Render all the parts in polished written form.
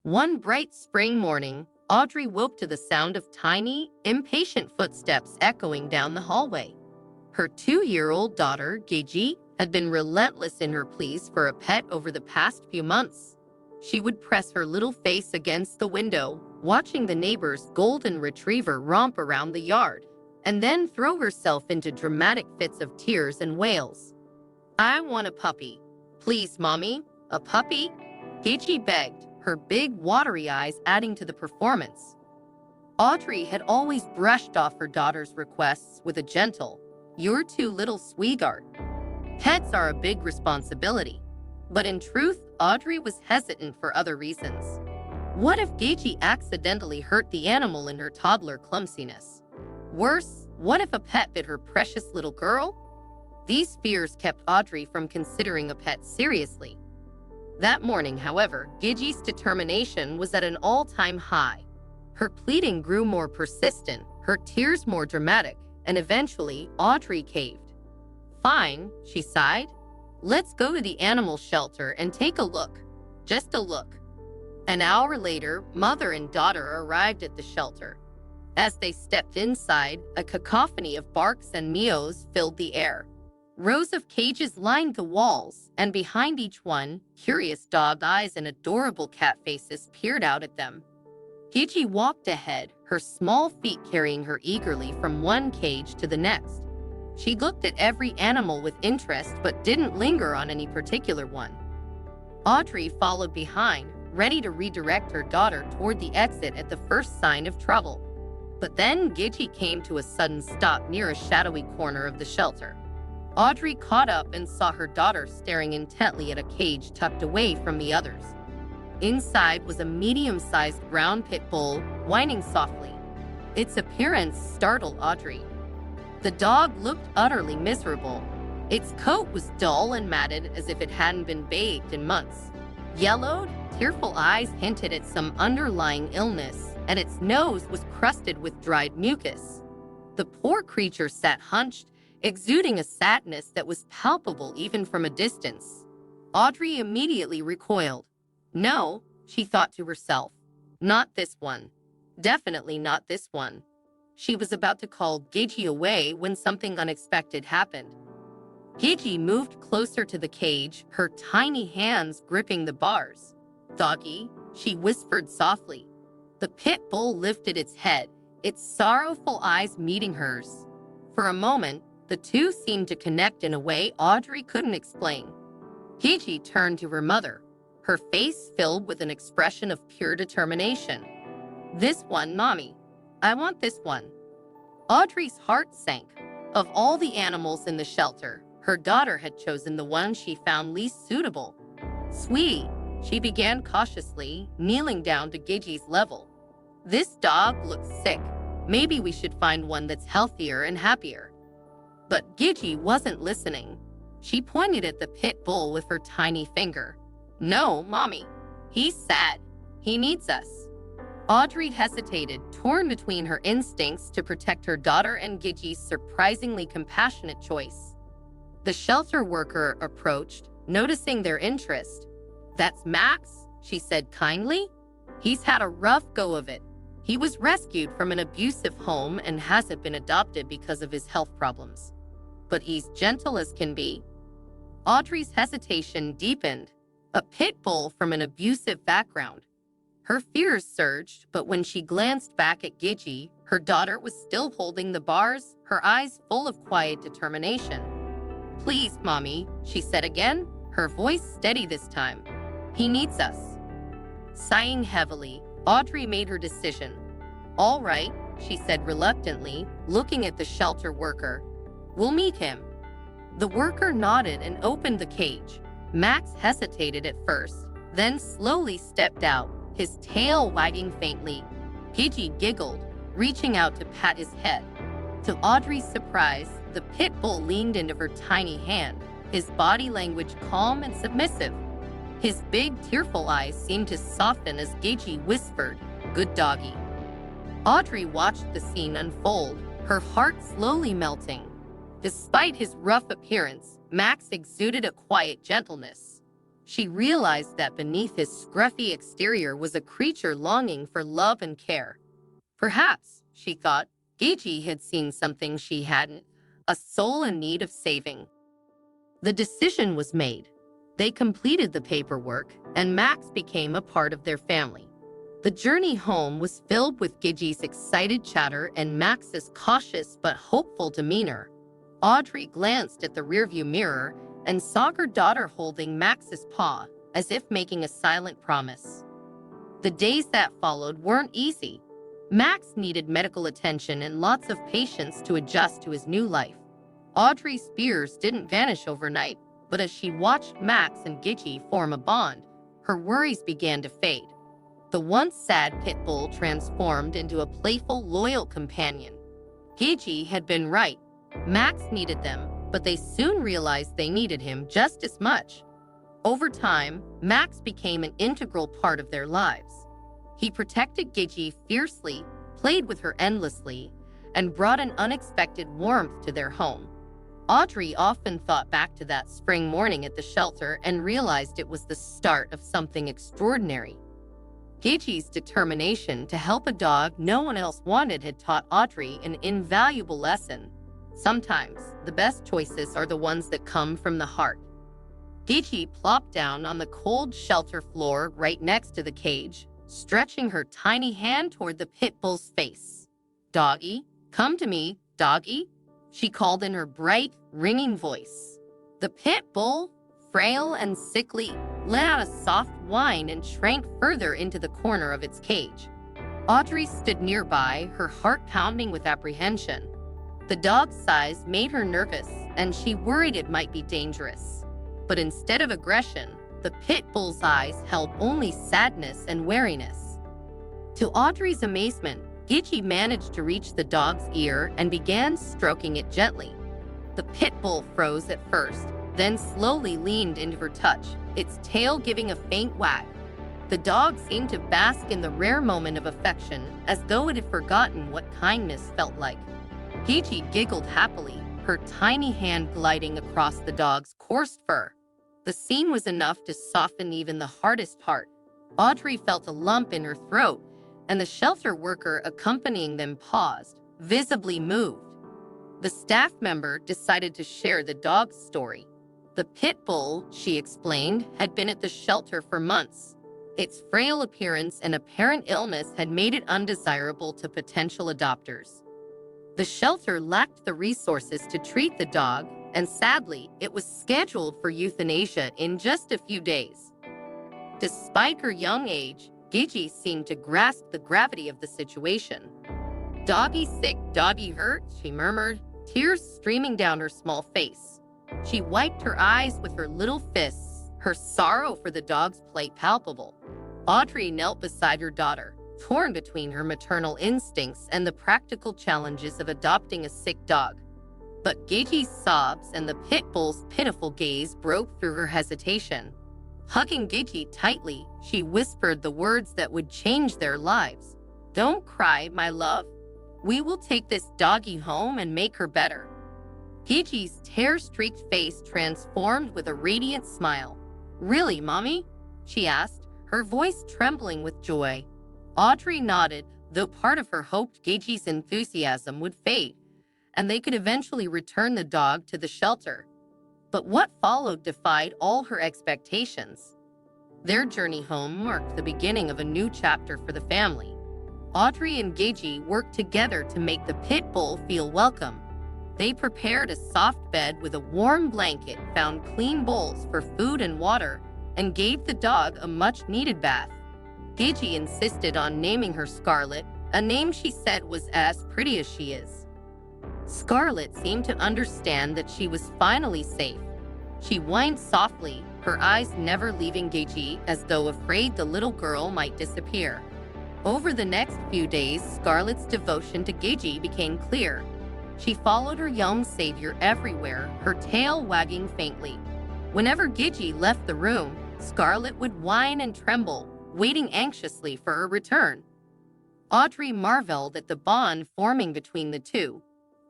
One bright spring morning, Audrey woke to the sound of tiny, impatient footsteps echoing down the hallway. Her 2-year-old daughter, Gigi, had been relentless in her pleas for a pet over the past few months. She would press her little face against the window, watching the neighbor's golden retriever romp around the yard, and then throw herself into dramatic fits of tears and wails. "I want a puppy. Please, Mommy, a puppy?" Gigi begged, her big, watery eyes adding to the performance. Audrey had always brushed off her daughter's requests with a gentle, "You're too little, sweetheart." Pets are a big responsibility. But in truth, Audrey was hesitant for other reasons. What if Gigi accidentally hurt the animal in her toddler clumsiness? Worse, what if a pet bit her precious little girl? These fears kept Audrey from considering a pet seriously. That morning, however, Gigi's determination was at an all-time high. Her pleading grew more persistent, her tears more dramatic, and eventually, Audrey caved. "Fine," she sighed. "Let's go to the animal shelter and take a look. Just a look." An hour later, mother and daughter arrived at the shelter. As they stepped inside, a cacophony of barks and meows filled the air. Rows of cages lined the walls, and behind each one, curious dog eyes and adorable cat faces peered out at them. Gigi walked ahead, her small feet carrying her eagerly from one cage to the next. She looked at every animal with interest but didn't linger on any particular one. Audrey followed behind, ready to redirect her daughter toward the exit at the first sign of trouble. But then Gigi came to a sudden stop near a shadowy corner of the shelter. Audrey caught up and saw her daughter staring intently at a cage tucked away from the others. Inside was a medium-sized brown pit bull, whining softly. Its appearance startled Audrey. The dog looked utterly miserable. Its coat was dull and matted as if it hadn't been bathed in months. Yellowed, tearful eyes hinted at some underlying illness, and its nose was crusted with dried mucus. The poor creature sat hunched, exuding a sadness that was palpable even from a distance. Audrey immediately recoiled. "No," she thought to herself. "Not this one. Definitely not this one." She was about to call Gigi away when something unexpected happened. Gigi moved closer to the cage, her tiny hands gripping the bars. "Doggy," she whispered softly. The pit bull lifted its head, its sorrowful eyes meeting hers. For a moment, the two seemed to connect in a way Audrey couldn't explain. Gigi turned to her mother, her face filled with an expression of pure determination. "This one, Mommy. I want this one." Audrey's heart sank. Of all the animals in the shelter, her daughter had chosen the one she found least suitable. "Sweetie," she began cautiously, kneeling down to Gigi's level. "This dog looks sick. Maybe we should find one that's healthier and happier." But Gigi wasn't listening. She pointed at the pit bull with her tiny finger. "No, Mommy. He's sad. He needs us." Audrey hesitated, torn between her instincts to protect her daughter and Gigi's surprisingly compassionate choice. The shelter worker approached, noticing their interest. "That's Max," she said kindly. "He's had a rough go of it. He was rescued from an abusive home and hasn't been adopted because of his health problems. But he's gentle as can be." Audrey's hesitation deepened. A pit bull from an abusive background. Her fears surged, but when she glanced back at Gigi, her daughter was still holding the bars, her eyes full of quiet determination. "Please, Mommy," she said again, her voice steady this time. "He needs us." Sighing heavily, Audrey made her decision. "All right," she said reluctantly, looking at the shelter worker. "We'll meet him." The worker nodded and opened the cage. Max hesitated at first, then slowly stepped out, his tail wagging faintly. Gigi giggled, reaching out to pat his head. To Audrey's surprise, the pit bull leaned into her tiny hand, his body language calm and submissive. His big, tearful eyes seemed to soften as Gigi whispered, "Good doggy." Audrey watched the scene unfold, her heart slowly melting. Despite his rough appearance, Max exuded a quiet gentleness. She realized that beneath his scruffy exterior was a creature longing for love and care. Perhaps, she thought, Gigi had seen something she hadn't, a soul in need of saving. The decision was made. They completed the paperwork, and Max became a part of their family. The journey home was filled with Gigi's excited chatter and Max's cautious but hopeful demeanor. Audrey glanced at the rearview mirror and saw her daughter holding Max's paw, as if making a silent promise. The days that followed weren't easy. Max needed medical attention and lots of patience to adjust to his new life. Audrey's fears didn't vanish overnight, but as she watched Max and Gigi form a bond, her worries began to fade. The once sad pit bull transformed into a playful, loyal companion. Gigi had been right. Max needed them, but they soon realized they needed him just as much. Over time, Max became an integral part of their lives. He protected Gigi fiercely, played with her endlessly, and brought an unexpected warmth to their home. Audrey often thought back to that spring morning at the shelter and realized it was the start of something extraordinary. Gigi's determination to help a dog no one else wanted had taught Audrey an invaluable lesson. Sometimes, the best choices are the ones that come from the heart. Gigi plopped down on the cold shelter floor right next to the cage, stretching her tiny hand toward the pit bull's face. "Doggy, come to me, doggy," she called in her bright, ringing voice. The pit bull, frail and sickly, let out a soft whine and shrank further into the corner of its cage. Audrey stood nearby, her heart pounding with apprehension. The dog's size made her nervous, and she worried it might be dangerous. But instead of aggression, the pit bull's eyes held only sadness and wariness. To Audrey's amazement, Gigi managed to reach the dog's ear and began stroking it gently. The pit bull froze at first, then slowly leaned into her touch, its tail giving a faint wag. The dog seemed to bask in the rare moment of affection, as though it had forgotten what kindness felt like. Gigi giggled happily, her tiny hand gliding across the dog's coarse fur. The scene was enough to soften even the hardest heart. Audrey felt a lump in her throat, and the shelter worker accompanying them paused, visibly moved. The staff member decided to share the dog's story. The pit bull, she explained, had been at the shelter for months. Its frail appearance and apparent illness had made it undesirable to potential adopters. The shelter lacked the resources to treat the dog, and sadly, it was scheduled for euthanasia in just a few days. Despite her young age, Gigi seemed to grasp the gravity of the situation. "Doggy sick, doggy hurt," she murmured, tears streaming down her small face. She wiped her eyes with her little fists, her sorrow for the dog's plight palpable. Audrey knelt beside her daughter, torn between her maternal instincts and the practical challenges of adopting a sick dog. But Gigi's sobs and the pit bull's pitiful gaze broke through her hesitation. Hugging Gigi tightly, she whispered the words that would change their lives. "Don't cry, my love. We will take this doggy home and make her better." Gigi's tear-streaked face transformed with a radiant smile. "Really, Mommy?" she asked, her voice trembling with joy. Audrey nodded, though part of her hoped Gigi's enthusiasm would fade, and they could eventually return the dog to the shelter. But what followed defied all her expectations. Their journey home marked the beginning of a new chapter for the family. Audrey and Gigi worked together to make the pit bull feel welcome. They prepared a soft bed with a warm blanket, found clean bowls for food and water, and gave the dog a much-needed bath. Gigi insisted on naming her Scarlet, a name she said was as pretty as she is. Scarlet seemed to understand that she was finally safe. She whined softly, her eyes never leaving Gigi, as though afraid the little girl might disappear. Over the next few days, Scarlet's devotion to Gigi became clear. She followed her young savior everywhere, her tail wagging faintly. Whenever Gigi left the room, Scarlet would whine and tremble, waiting anxiously for her return. Audrey marveled at the bond forming between the two.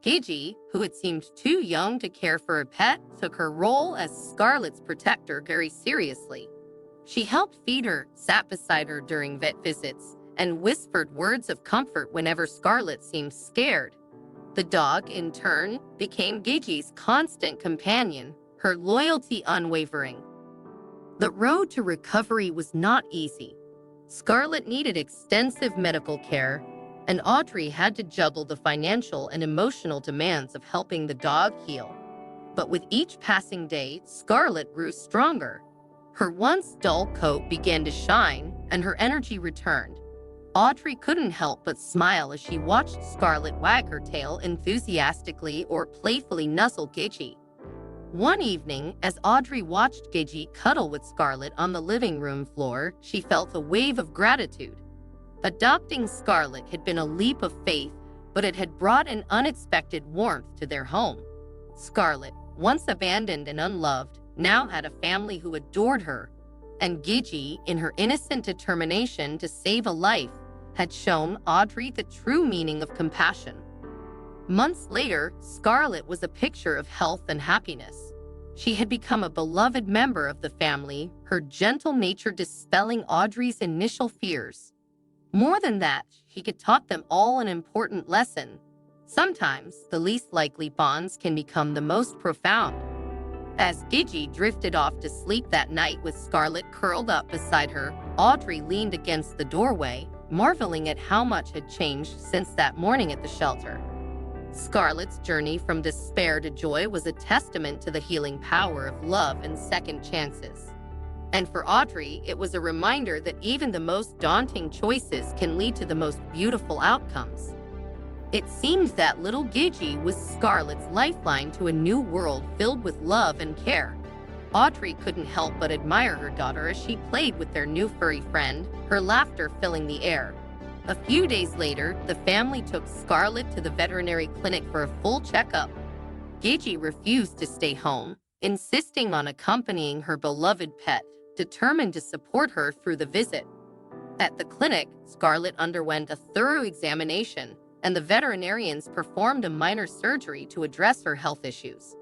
Gigi, who had seemed too young to care for a pet, took her role as Scarlet's protector very seriously. She helped feed her, sat beside her during vet visits, and whispered words of comfort whenever Scarlet seemed scared. The dog, in turn, became Gigi's constant companion, her loyalty unwavering. The road to recovery was not easy. Scarlet needed extensive medical care, and Audrey had to juggle the financial and emotional demands of helping the dog heal. But with each passing day, Scarlet grew stronger. Her once dull coat began to shine, and her energy returned. Audrey couldn't help but smile as she watched Scarlet wag her tail enthusiastically or playfully nuzzle Gigi. One evening, as Audrey watched Gigi cuddle with Scarlet on the living room floor, she felt a wave of gratitude. Adopting Scarlet had been a leap of faith, but it had brought an unexpected warmth to their home. Scarlet, once abandoned and unloved, now had a family who adored her, and Gigi, in her innocent determination to save a life, had shown Audrey the true meaning of compassion. Months later, Scarlet was a picture of health and happiness. She had become a beloved member of the family, her gentle nature dispelling Audrey's initial fears. More than that, she had taught them all an important lesson. Sometimes, the least likely bonds can become the most profound. As Gigi drifted off to sleep that night with Scarlet curled up beside her, Audrey leaned against the doorway, marveling at how much had changed since that morning at the shelter. Scarlet's journey from despair to joy was a testament to the healing power of love and second chances. And for Audrey, it was a reminder that even the most daunting choices can lead to the most beautiful outcomes. It seemed that little Gigi was Scarlet's lifeline to a new world filled with love and care. Audrey couldn't help but admire her daughter as she played with their new furry friend, her laughter filling the air. A few days later, the family took Scarlet to the veterinary clinic for a full checkup. Gigi refused to stay home, insisting on accompanying her beloved pet, determined to support her through the visit. At the clinic, Scarlet underwent a thorough examination, and the veterinarians performed a minor surgery to address her health issues.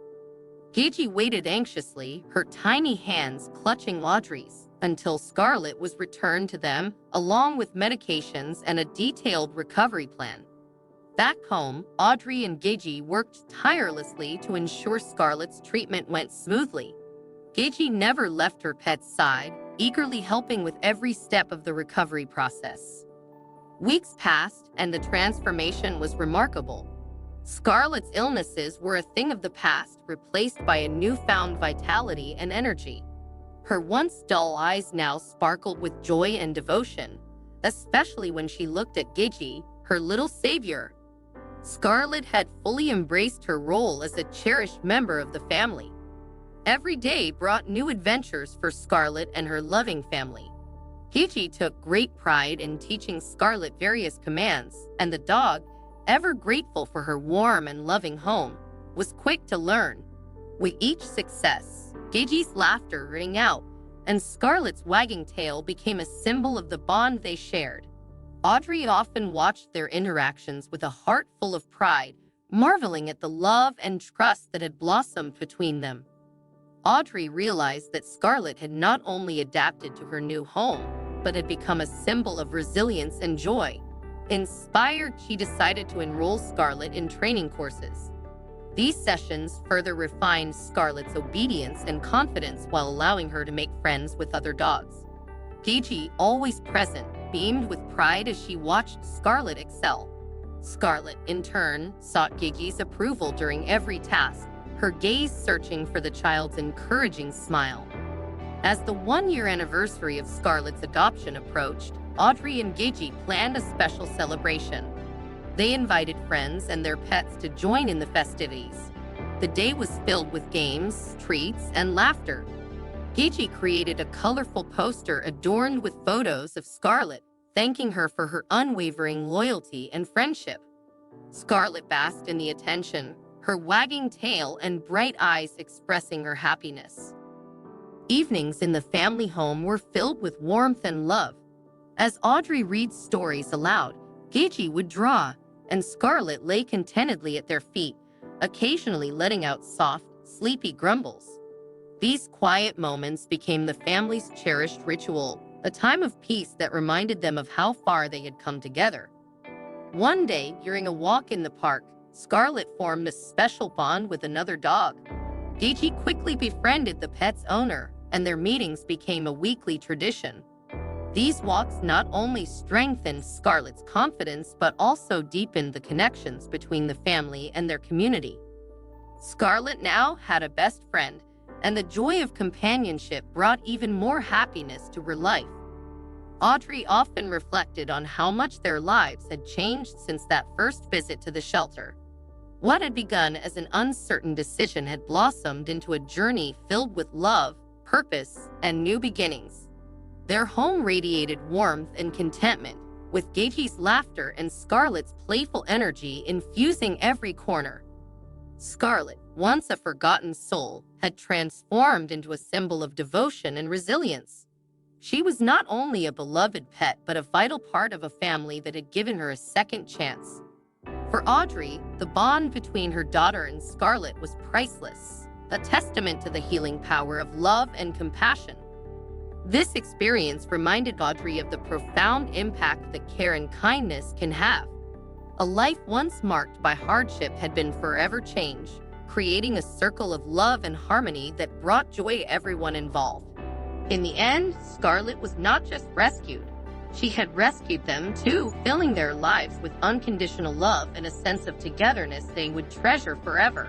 Gigi waited anxiously, her tiny hands clutching Audrey's, until Scarlet was returned to them, along with medications and a detailed recovery plan. Back home, Audrey and Gigi worked tirelessly to ensure Scarlet's treatment went smoothly. Gigi never left her pet's side, eagerly helping with every step of the recovery process. Weeks passed, and the transformation was remarkable. Scarlet's illnesses were a thing of the past, replaced by a newfound vitality and energy. Her once dull eyes now sparkled with joy and devotion, especially when she looked at Gigi, her little savior. Scarlet had fully embraced her role as a cherished member of the family. Every day brought new adventures for Scarlet and her loving family. Gigi took great pride in teaching Scarlet various commands, and the dog, ever grateful for her warm and loving home, was quick to learn. With each success, Gigi's laughter rang out, and Scarlet's wagging tail became a symbol of the bond they shared. Audrey often watched their interactions with a heart full of pride, marveling at the love and trust that had blossomed between them. Audrey realized that Scarlet had not only adapted to her new home, but had become a symbol of resilience and joy. Inspired, she decided to enroll Scarlet in training courses. These sessions further refined Scarlet's obedience and confidence while allowing her to make friends with other dogs. Gigi, always present, beamed with pride as she watched Scarlet excel. Scarlet, in turn, sought Gigi's approval during every task, her gaze searching for the child's encouraging smile. As the one-year anniversary of Scarlet's adoption approached, Audrey and Gigi planned a special celebration. They invited friends and their pets to join in the festivities. The day was filled with games, treats, and laughter. Gigi created a colorful poster adorned with photos of Scarlet, thanking her for her unwavering loyalty and friendship. Scarlet basked in the attention, her wagging tail and bright eyes expressing her happiness. Evenings in the family home were filled with warmth and love. As Audrey read stories aloud, Gigi would draw, and Scarlet lay contentedly at their feet, occasionally letting out soft, sleepy grumbles. These quiet moments became the family's cherished ritual, a time of peace that reminded them of how far they had come together. One day, during a walk in the park, Scarlett formed a special bond with another dog. Gigi quickly befriended the pet's owner, and their meetings became a weekly tradition. These walks not only strengthened Scarlett's confidence but also deepened the connections between the family and their community. Scarlett now had a best friend, and the joy of companionship brought even more happiness to her life. Audrey often reflected on how much their lives had changed since that first visit to the shelter. What had begun as an uncertain decision had blossomed into a journey filled with love, purpose, and new beginnings. Their home radiated warmth and contentment, with Gigi's laughter and Scarlett's playful energy infusing every corner. Scarlett, once a forgotten soul, had transformed into a symbol of devotion and resilience. She was not only a beloved pet, but a vital part of a family that had given her a second chance. For Audrey, the bond between her daughter and Scarlett was priceless, a testament to the healing power of love and compassion. This experience reminded Audrey of the profound impact that care and kindness can have. A life once marked by hardship had been forever changed, creating a circle of love and harmony that brought joy to everyone involved. In the end, Scarlett was not just rescued. She had rescued them too, filling their lives with unconditional love and a sense of togetherness they would treasure forever.